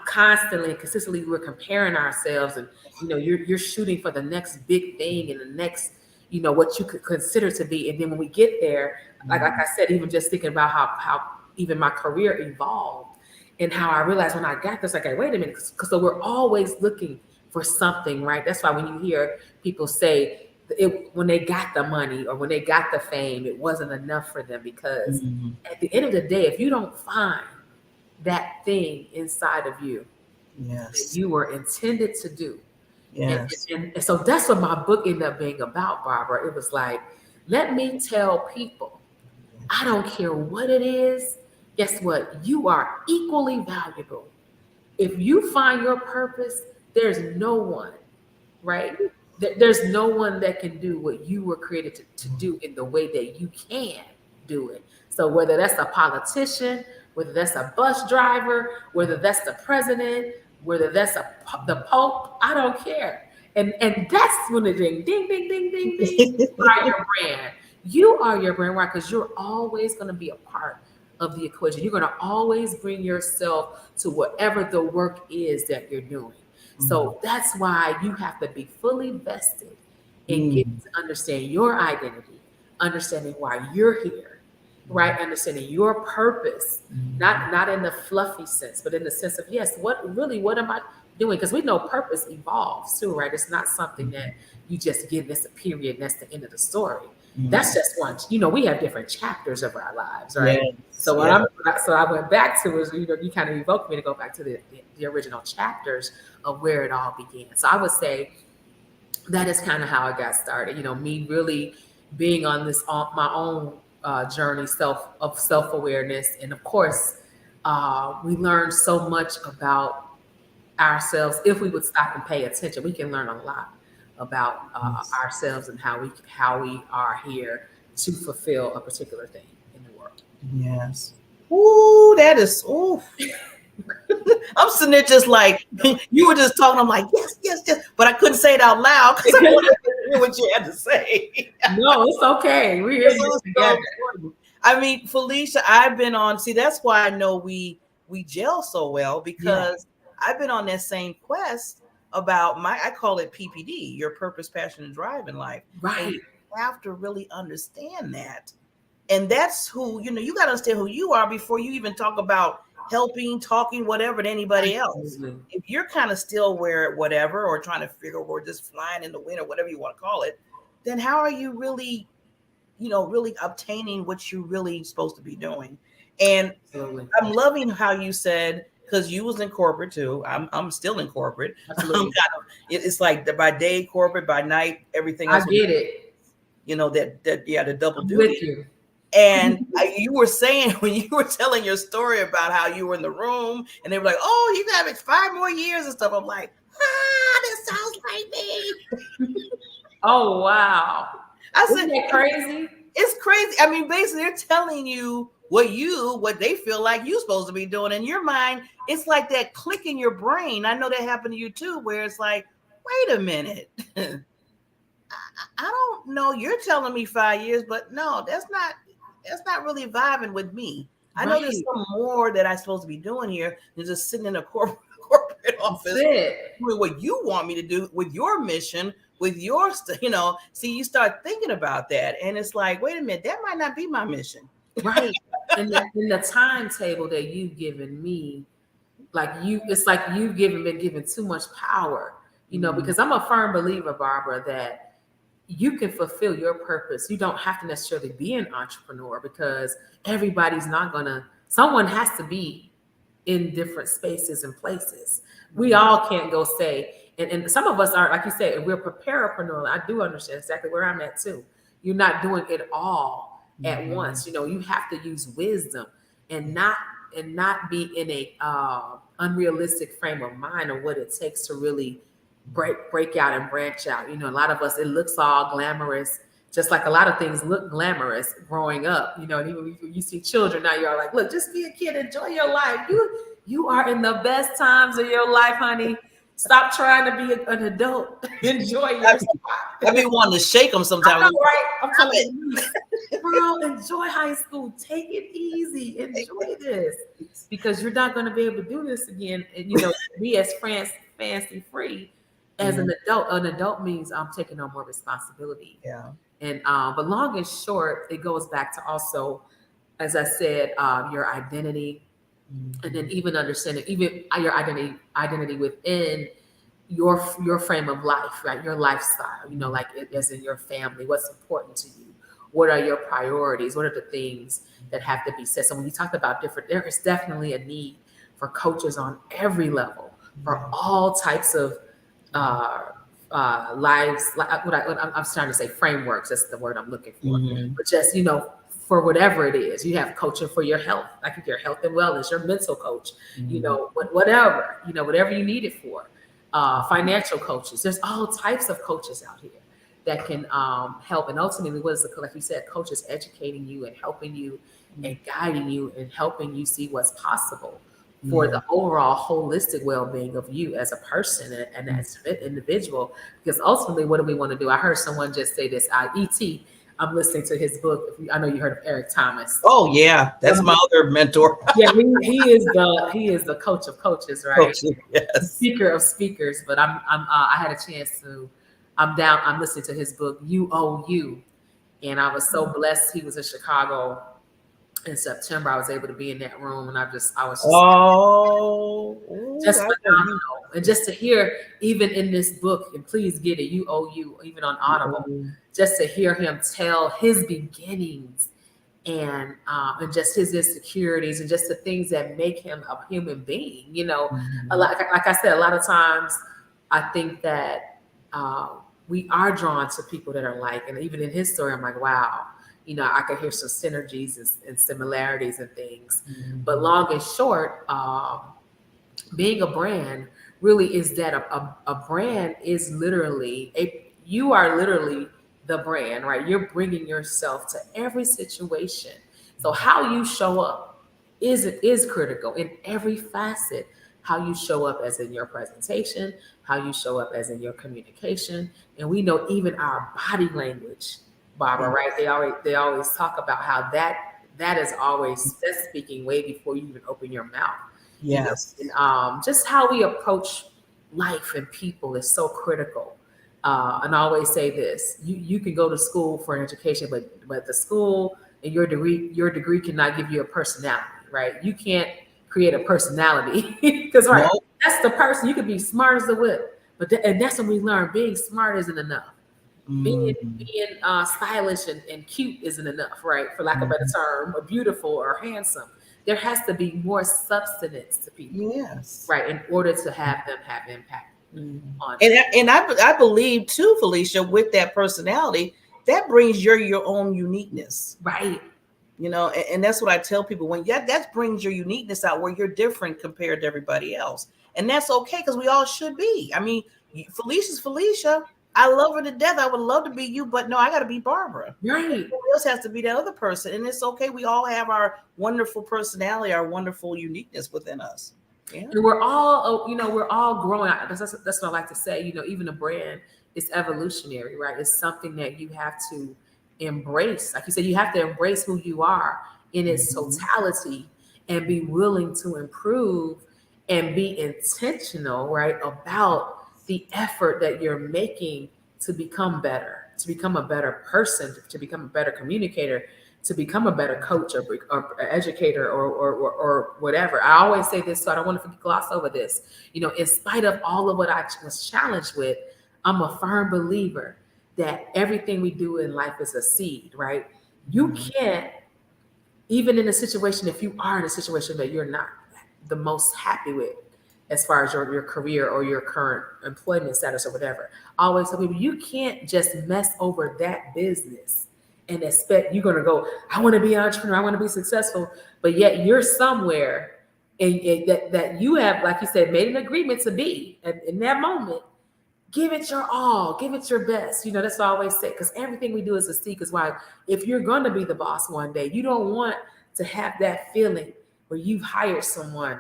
S6: constantly and consistently we're comparing ourselves, and you're shooting for the next big thing and the next, what you could consider to be. And then when we get there, like I said, even just thinking about how even my career evolved and how I realized when I got this, like, wait a minute, because so we're always looking for something, right? That's why when you hear people say when they got the money or when they got the fame, it wasn't enough for them, because at the end of the day, if you don't find that thing inside of you that you were intended to do, and so that's what my book ended up being about, Barbara. It was like, let me tell people, I don't care what it is. Guess what? You are equally valuable. If you find your purpose, there's no one, right? There's no one that can do what you were created to do in the way that you can do it. So whether that's a politician, whether that's a bus driver, whether that's the president, whether that's the Pope, I don't care. And that's when the ding, ding, ding, ding, ding, ding, you are your brand. You are your brand, right? Because you're always going to be a part of the equation. You're going to always bring yourself to whatever the work is that you're doing. So that's why you have to be fully vested in getting to understand your identity, understanding why you're here, right? Understanding your purpose, not in the fluffy sense, but in the sense of, yes, what am I doing? Because we know purpose evolves too, right? It's not something that you just give this a period and that's the end of the story. That's just one. We have different chapters of our lives, right? So I went back to was, you kind of evoked me to go back to the original chapters of where it all began. So I would say that is kind of how it got started. Me really being on this my own journey of self-awareness, and of course, we learned so much about ourselves. If we would stop and pay attention, we can learn a lot about ourselves and how we are here to fulfill a particular thing in the world.
S1: Yes. Ooh, that is, ooh. I'm sitting there just like, you were just talking, I'm like, yes, but I couldn't say it out loud because I wanted to hear what you had to say.
S6: No, it's okay. We're here together.
S1: I mean, Felicia, I've been on, see, that's why I know we gel so well, because I've been on that same quest about I call it PPD, your purpose, passion, and drive in life.
S6: Right.
S1: And you have to really understand that. And that's who, you got to understand who you are before you even talk about helping, talking, whatever to anybody else. If you're kind of still whatever, or trying to figure, or just flying in the wind or whatever you want to call it, then how are you really, really obtaining what you're really supposed to be doing? And I'm loving how you said, because you was in corporate too. I'm still in corporate. It's like by day corporate, by night everything else.
S6: I get it.
S1: The double duty.
S6: With you.
S1: And you were saying, when you were telling your story about how you were in the room and they were like, oh, you have 5 more years and stuff. I'm like, that sounds like me.
S6: Oh, wow. Isn't that crazy?
S1: It's crazy. I mean, basically they're telling you what they feel like you're supposed to be doing. In your mind, it's like that click in your brain. I know that happened to you too, where it's like, wait a minute. I don't know. You're telling me 5 years, but no, that's not really vibing with me. I know there's some more that I'm supposed to be doing here than just sitting in a corporate corporate office doing what you want me to do with your mission, with your, see, you start thinking about that. And it's like, wait a minute, that might not be my mission.
S6: Right. And the timetable that you've given me, it's like you've been given too much power, because I'm a firm believer, Barbara, that you can fulfill your purpose. You don't have to necessarily be an entrepreneur, because everybody's not someone has to be in different spaces and places. We all can't go say, and some of us are, like you said, and we're preparapreneur. I do understand exactly where I'm at too. You're not doing it all at once. You have to use wisdom and not be in a unrealistic frame of mind of what it takes to really break out and branch out. A lot of us, it looks all glamorous, just like a lot of things look glamorous growing up. And even when you see children now, you're like, look, just be a kid, enjoy your life. You are in the best times of your life, honey. Stop trying to be an adult. Enjoy yourself.
S1: I be wanting to shake them sometimes.
S6: I know, right? I'm telling you, girl, enjoy high school. Take it easy. Enjoy this, because you're not going to be able to do this again. And be as fancy free as an adult. An adult means I'm taking on more responsibility.
S1: Yeah.
S6: And but long and short, it goes back to also, as I said, your identity. And then even understanding even your identity within your frame of life, right? Your lifestyle, like as in your family, what's important to you, what are your priorities, what are the things that have to be said. So when you talk about there is definitely a need for coaches on every level, for all types of lives. Like what I'm trying to say, frameworks. That's the word I'm looking for. But just for whatever it is, you have coaching for your health, like your health and wellness, your mental coach, whatever you need it for. Financial coaches. There's all types of coaches out here that can help. And ultimately, what is like you said, coaches educating you and helping you and guiding you and helping you see what's possible for the overall holistic well-being of you as a person and as an individual. Because ultimately, what do we want to do? I heard someone just say this, E.T., I'm listening to his book. I know you heard of Eric Thomas.
S1: Oh yeah, that's my other mentor.
S6: Yeah, he is the coach of coaches, right?
S1: Coach, yes.
S6: Speaker of speakers. But I had a chance to. I'm listening to his book, You Owe You, and I was so blessed. He was in Chicago in September. I was able to be in that room, and I was just phenomenal. And just to hear, even in this book, and please get it, You Owe You, even on Audible, just to hear him tell his beginnings and just his insecurities and just the things that make him a human being. Like I said, a lot of times I think that we are drawn to people that are like, and even in his story, I'm like, wow, I could hear some synergies and similarities and things. But long and short, being a brand really is that a brand is literally you are literally the brand, right? You're bringing yourself to every situation. So how you show up is critical in every facet. How you show up as in your presentation, how you show up as in your communication. And we know even our body language, Barbara, right? They always talk about how that is always speaking way before you even open your mouth.
S1: Yes.
S6: And just how we approach life and people is so critical. And I always say this: you can go to school for an education, but the school and your degree cannot give you a personality, right? You can't create a personality because that's the person. You could be smart as a whip, and that's when we learn being smart isn't enough. Being stylish and cute isn't enough, right? For lack of a better term, or beautiful or handsome. There has to be more substance to people,
S1: yes,
S6: right, in order to have them have impact.
S1: And I believe too, Felicia, with that personality, that brings your own uniqueness,
S6: right?
S1: And that's what I tell people that brings your uniqueness out where you're different compared to everybody else, and that's okay because we all should be. I mean, Felicia's Felicia. I love her to death. I would love to be you, but no, I got to be Barbara.
S6: Right.
S1: Everybody else has to be that other person, and it's okay. We all have our wonderful personality, our wonderful uniqueness within us. Yeah.
S6: And we're all growing. That's what I like to say. Even a brand is evolutionary, right? It's something that you have to embrace. Like you said, you have to embrace who you are in its totality and be willing to improve and be intentional, right, about the effort that you're making to become better, to become a better person, to become a better communicator, to become a better coach or educator or whatever. I always say this, so I don't want to gloss over this. You know, in spite of all of what I was challenged with, I'm a firm believer that everything we do in life is a seed, right? You can't, even in a situation, if you are in a situation that you're not the most happy with, as far as your career or your current employment status or whatever, I always tell people, you can't just mess over that business and expect you're going to go, I want to be an entrepreneur, I want to be successful, but yet you're somewhere that you have, like you said, made an agreement to be. And in that moment, give it your all, give it your best. You know, that's what I always say, because everything we do is a seek. Because why? If you're going to be the boss one day, you don't want to have that feeling where you've hired someone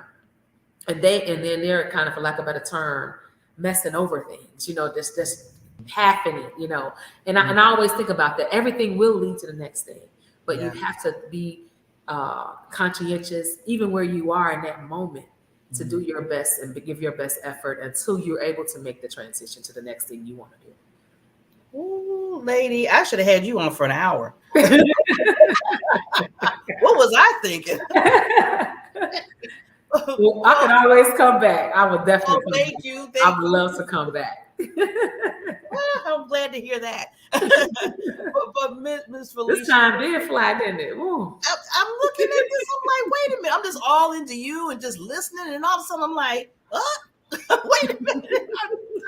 S6: and then they're kind of, for lack of a better term, messing over things, you know, just halving it, you know. And I always think about that. Everything will lead to the next thing, but you have to be conscientious, even where you are in that moment, to do your best and give your best effort until you're able to make the transition to the next thing you want to do.
S1: Ooh, lady, I should have had you on for an hour. What was I thinking?
S6: Well, I can always come back. I would definitely.
S1: Oh, thank you.
S6: I would love to come back.
S1: I'm glad to hear that. but Miss Felicia,
S6: this time did fly, didn't it? Woo.
S1: I'm looking at this. I'm like, wait a minute. I'm just all into you and just listening, and all of a sudden I'm like, wait a minute.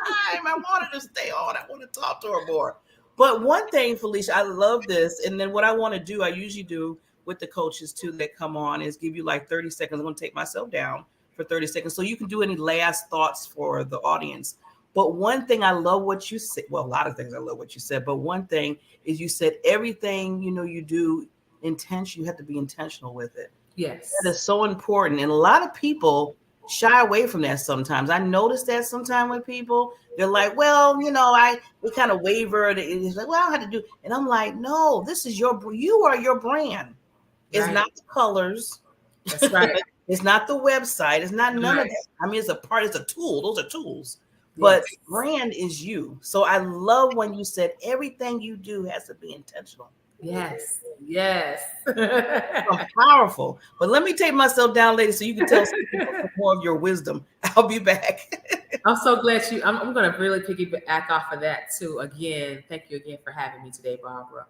S1: I wanted to stay on. I want to talk to her more. But one thing, Felicia, I love this, and then what I want to do, I usually do with the coaches too that come on, is give you like 30 seconds. I'm going to take myself down for 30 seconds so you can do any last thoughts for the audience. But one thing I love what you said, well, a lot of things I love what you said, but one thing is you said everything, you know, you do intention, you have to be intentional with it.
S6: Yes.
S1: That is so important. And a lot of people shy away from that sometimes. I notice that sometimes with people, they're like, well, you know, we kind of waver. It's like, well, I don't have to do. And I'm like, no, this is you are your brand. It's
S6: Right.
S1: not the colors.
S6: That's right.
S1: It's not the website. It's not none of that. I mean, it's a tool. Those are tools. But brand is you. So I love when you said everything you do has to be intentional.
S6: Yes. Yes.
S1: Powerful. But let me take myself down later so you can tell some people more of your wisdom. I'll be back.
S6: I'm so glad I'm going to really piggyback off of that too. Again, thank you again for having me today, Barbara.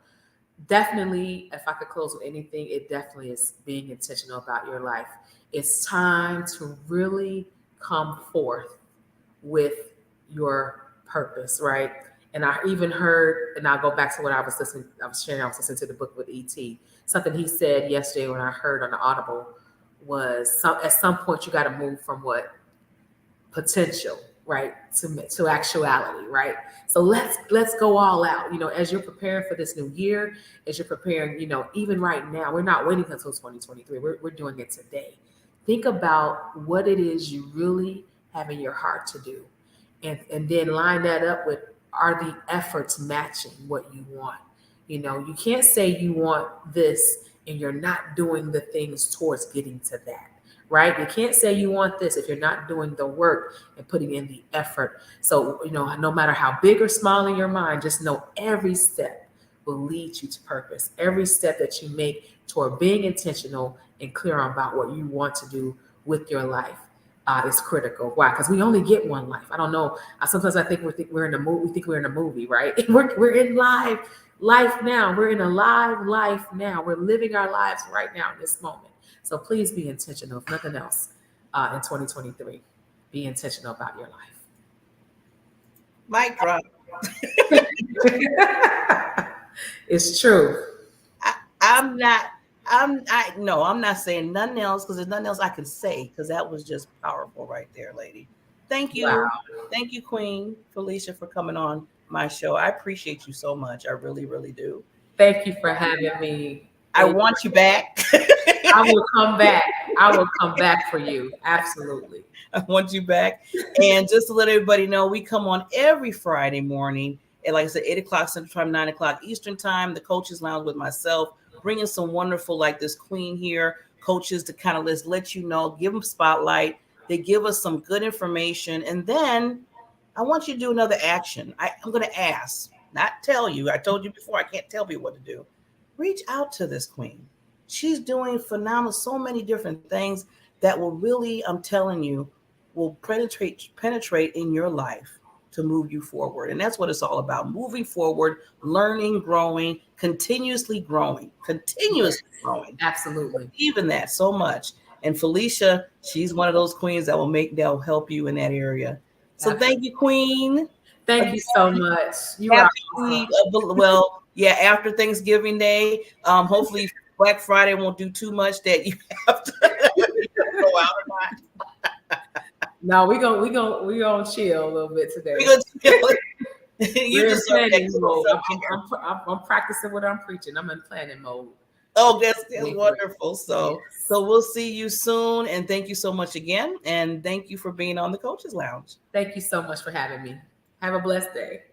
S6: Definitely, if I could close with anything, it definitely is being intentional about your life. It's time to really come forth with your purpose, right? And I even heard, and I'll go back to what I was listening to the book with E.T. Something he said yesterday when I heard on the Audible was, at some point you got to move from what? Potential, right, to actuality, right? So let's go all out. You know, as you're preparing for this new year, as you're preparing, you know, even right now, we're not waiting until 2023. We're doing it today. Think about what it is you really have in your heart to do, and then line that up with, are the efforts matching what you want? You know, you can't say you want this and you're not doing the things towards getting to that. Right? You can't say you want this if you're not doing the work and putting in the effort. So, you know, no matter how big or small in your mind, just know every step will lead you to purpose. Every step that you make toward being intentional and clear about what you want to do with your life is critical. Why? Because we only get one life. I don't know. Sometimes I think we're in a movie. We think we're in a movie, right? We're in life now. We're in a live life now. We're living our lives right now in this moment. So please be intentional, if nothing else, in 2023. Be intentional about your life.
S1: Mic drop.
S6: It's true.
S1: I'm not saying nothing else, because there's nothing else I can say, because that was just powerful right there, lady. Thank you. Wow. Thank you, Queen Felicia, for coming on my show. I appreciate you so much. I really, really do.
S6: Thank you for having me.
S1: I want you back.
S6: I will come back. I will come back for you. Absolutely.
S1: I want you back. And just to let everybody know, we come on every Friday morning at, like I said, 8 o'clock Central Time, 9 o'clock Eastern Time, the Coaches Lounge with myself, bringing some wonderful, like this queen here, coaches to kind of let you know, give them spotlight. They give us some good information. And then I want you to do another action. I'm going to ask, not tell you. I told you before, I can't tell people what to do. Reach out to this queen. She's doing phenomenal, so many different things that will really, I'm telling you, will penetrate in your life to move you forward. And that's what it's all about. Moving forward, learning, growing, continuously growing.
S6: Absolutely.
S1: Even that so much. And Felicia, she's one of those queens that'll help you in that area. So thank you, Queen.
S6: Thank you so much. You are awesome.
S1: Well, yeah, after Thanksgiving Day, hopefully Black Friday won't do too much that you have to go out or not.
S6: No, we gonna chill a little bit today.
S1: We gonna chill. You just
S6: I'm practicing what I'm preaching. I'm in planning mode.
S1: Oh, that's wonderful. So we'll see you soon. And thank you so much again. And thank you for being on the Coaches Lounge.
S6: Thank you so much for having me. Have a blessed day.